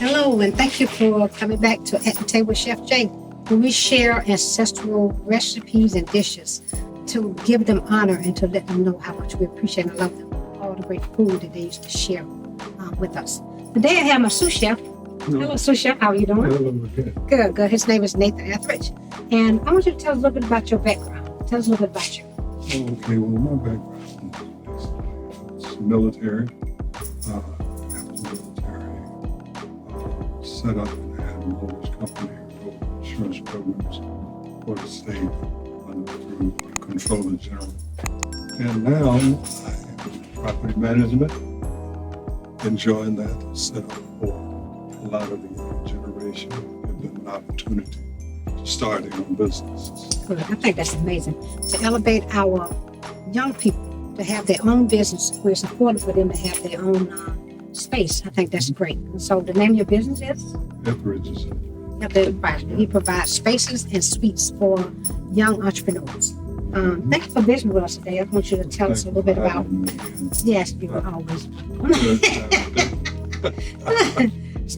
Hello, and thank you for coming back to At the Table with Chef Jay, where we share ancestral recipes and dishes to give them honor and to let them know how much we appreciate and love them, all the great food that they used to share with us. Today I have my sous chef. Hello, sous chef. How are you doing? Hello, good. Good, good. His name is Nathan Etheredge. And I want you to tell us a little bit about your background. Tell us a little bit about you. Okay, well, my background is military. After military, set up and had a mortgage company, wrote insurance programs for the state through Controller General. And now I am in property management, enjoying that, set up for a lot of the young generation, and then an opportunity to start their own businesses. Good. I think that's amazing. To elevate our young people to have their own business, we're supportive for them to have their own space. I think that's great. And so the name of your business is? Etheredge is He provides spaces and suites for young entrepreneurs. Thank you for visiting with us today. I want you to tell us a little bit about. Yes, you are always.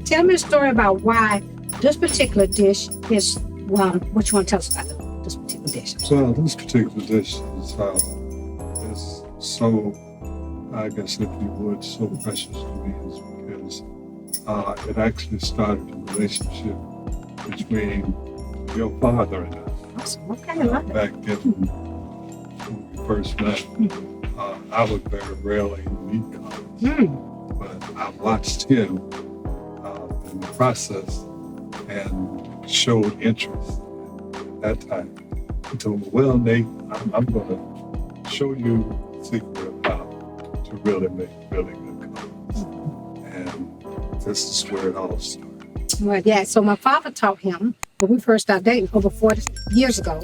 Tell me a story about why this particular dish is. What you want to tell us about this particular dish? Well, this particular dish is so, I guess if you would, so precious to me is because it actually started a relationship between your father and I. Awesome. Okay, I love Back then, when we first met, I would very rarely meet college, but I watched him in the process and showed interest at that time. He told me, well, Nate, I'm going to show you the secret of how to really make really good colors. And this is where it all started. Well, yeah, so my father taught him, when we first started dating over 40 years ago,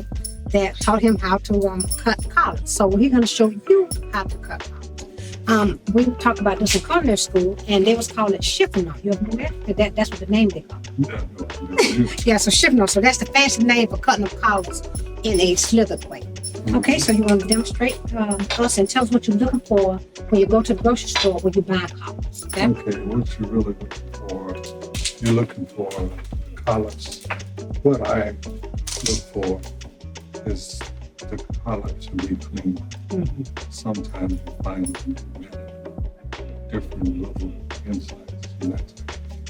that taught him how to cut collards. So he's going to show you how to cut collards. We talked about this in culinary school, and they was calling it chiffon. You ever know that? That's what the name they call it. Yeah, so chiffon. So that's the fancy name for cutting up collards in a slithered way. Okay, so you want to demonstrate us and tell us what you're looking for when you go to the grocery store when you buy collards. Okay, What you're really you're looking for collards. What I look for is the collar to be clean. Sometimes you find different little insides in that.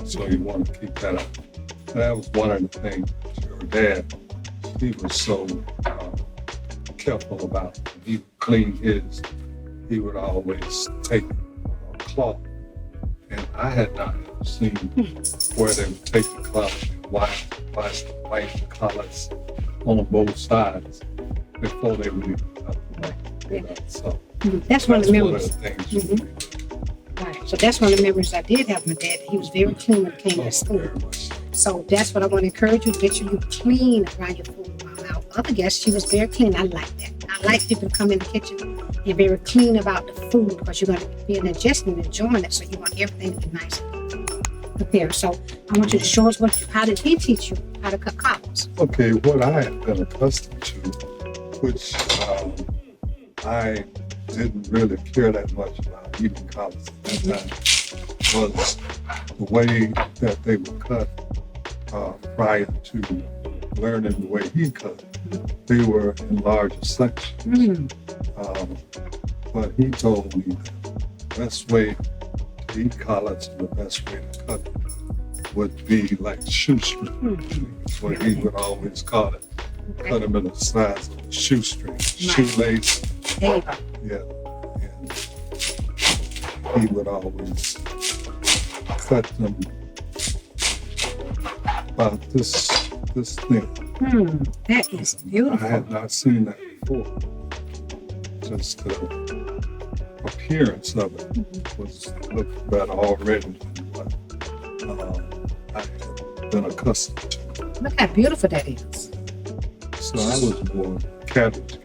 So you want to keep that up. That was one of the things your dad, he was so careful about. He would clean his, he would always take a cloth. And I had not ever seen where they would take the cloth and wipe the collars on both sides before they would even cut the way. So that's one of the memories. Things Right. So that's one of the memories I did have with my dad. He was very clean when it came to school. So that's what I want to encourage you to make sure you clean around your food. Now, other guests, she was very clean. I like that. I like people to come in the kitchen and very clean about the food because you're going to be ingesting and enjoying it. So you want everything to be nice and prepared. So I want you to show us how did he teach you how to cut collards? Okay, what I have been accustomed to, which I didn't really care that much about eating collards at that time, was the way that they were cut prior to learning the way he cut. They were in larger sections. But he told me that the best way to eat collards and the best way to cut them would be like shoestring. That's what he would always call it. Cut them in the size of a shoestring, shoelace. Yeah. And he would always cut them about this thin. That is beautiful. I had not seen that before. Just the appearance of it looked better already than what I had been accustomed to. Look how beautiful that is. So I was more cabbage.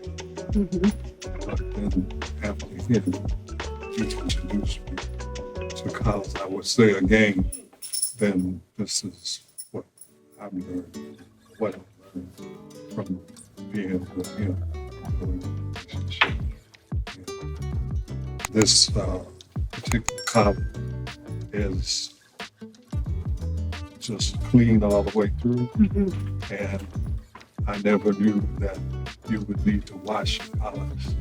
But then after him, he introduced me to collards. I would say again, then this is what I've learned, from being with him. This particular collard is just clean all the way through. Mm-hmm. And I never knew that you would need to wash your collards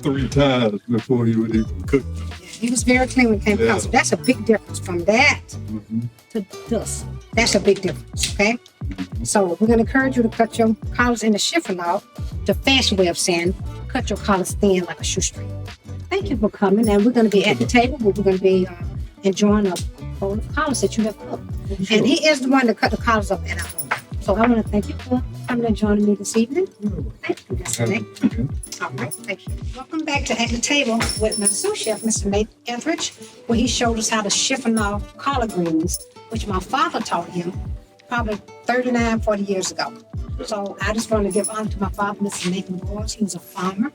3 times before you would even cook them. He was very clean when it came to collards. So that's a big difference from that Mm-hmm. to this. That's a big difference, okay? So we're going to encourage you to cut your collars in the chiffonade, the fancy way of saying cut your collars thin like a shoestring. Thank you for coming, and we're going to be at the table where we're going to be enjoying a bowl of collars that you have cooked. Sure. And he is the one that cut the collars up at our home. So I want to thank you for coming and joining me this evening. Thank you, Mr. Nate. All right, thank you. Welcome back to At the Table with my sous chef, Mr. Nate Etheredge, where he showed us how to chiffonade collard greens, which my father taught him probably 39, 40 years ago. So I just want to give honor to my father, Mr. Nathan Wars. He was a farmer,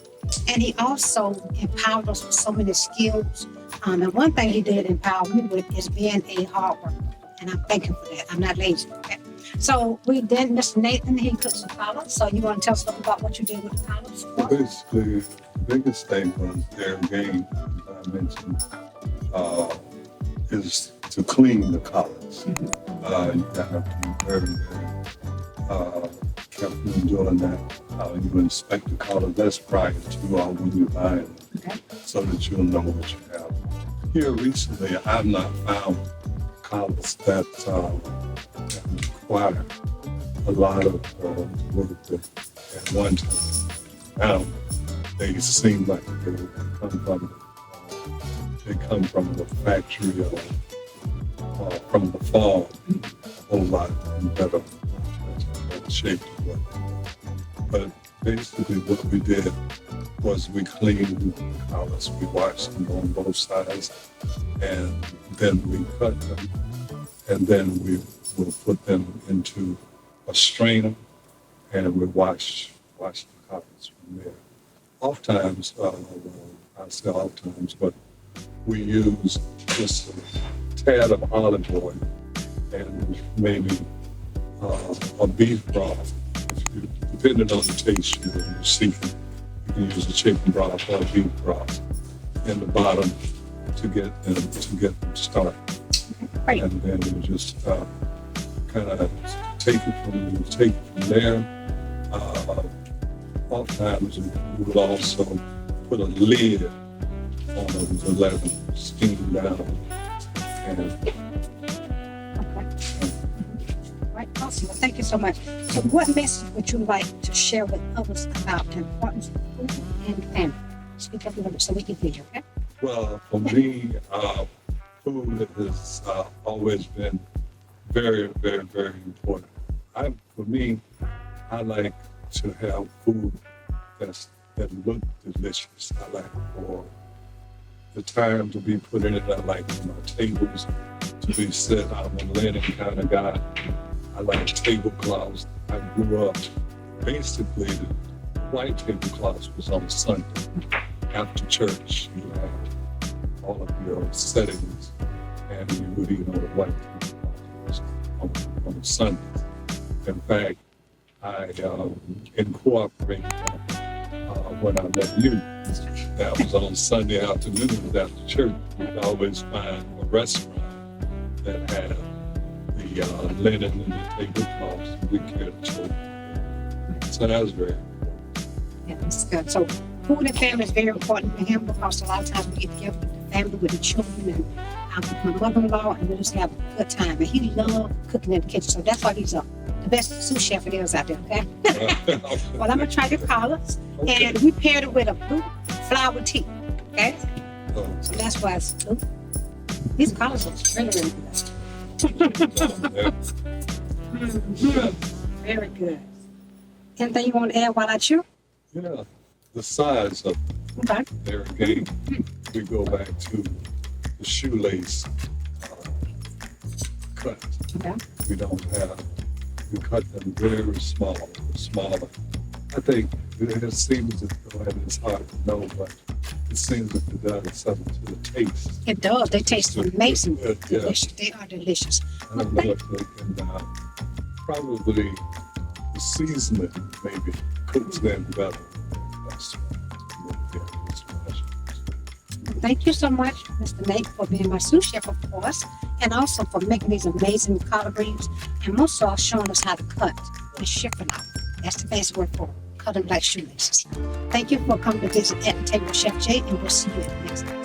and he also empowered us with so many skills. And one thing he did empower me with is being a hard worker, and I'm thankful for that. I'm not lazy. Okay? So we did, Mr. Nathan, he took some collards. So you want to tell us something about what you did with the collards? Well, basically, the biggest thing was their game, as I mentioned, is to clean the collards. You have to be very, very careful in doing that. You inspect the collar that's prior to when you buy it, Okay. so that you'll know what you have. Here recently, I've not found collars that require a lot of work at one time. Now, they seem like they come from the factory or from the farm a whole lot in better shape. But basically what we did was we cleaned the collars, we washed them on both sides, and then we cut them, and then we will put them into a strainer, and we wash the collars from there. Oftentimes, I say oftentimes, but we use just a tad of olive oil and maybe a beef broth. Depending on the taste you're seeking, you can use a chicken broth or a beef broth in the bottom to get them started. Right. And then you just kind of take it from there. Oftentimes we will also put a lid on them to let them steam down. And Right, awesome. Well, thank you so much. So what message would you like to share with others about the importance of food and family? Speak up a little bit so we can hear you, okay? well, for me, food has always been very, very, very important. For me, I like to have food that look delicious. I like for the time to be put in it. I like tables to be set. I'm a linen kind of guy. I like tablecloths. I grew up, basically, the white tablecloths was on Sunday. After church, you had all of your settings, and you would eat on the white tablecloths on Sundays. In fact, I incorporated when I met you. That was on Sunday afternoons after church. You'd always find a restaurant that had the linen and the tablecloths, and we cared to. So that was very important. Yeah, that's good. So food and family is very important to him because a lot of times we get together with the family, with the children, and with my mother-in-law, and we just have a good time. And he loves cooking in the kitchen, so that's why he's the best sous chef it is out there, okay? Well, I'm going to try your collards, and we paired it with a blue flower tea, okay? So that's why it's blue. These collards look really, really good. Very good. Anything you want to add while I chew? Yeah, the size of Okay. their game. We go back to the shoelace cut. Okay. We cut them very small, smaller. I think it seems as though, and it's hard to know, but it seems that it does something to the taste. It does. They taste amazing. Yeah. Delicious. They are delicious. I don't know if they can, probably the seasoning maybe cooks them better. That's thank you so much, Mr. Nate, for being my sous chef, of course, and also for making these amazing collard greens, and most of all showing us how to cut and shipping out. That's the best word for it, cut them like shoelaces. Thank you for coming to visit at the table with Chef Jay, and we'll see you at the next time.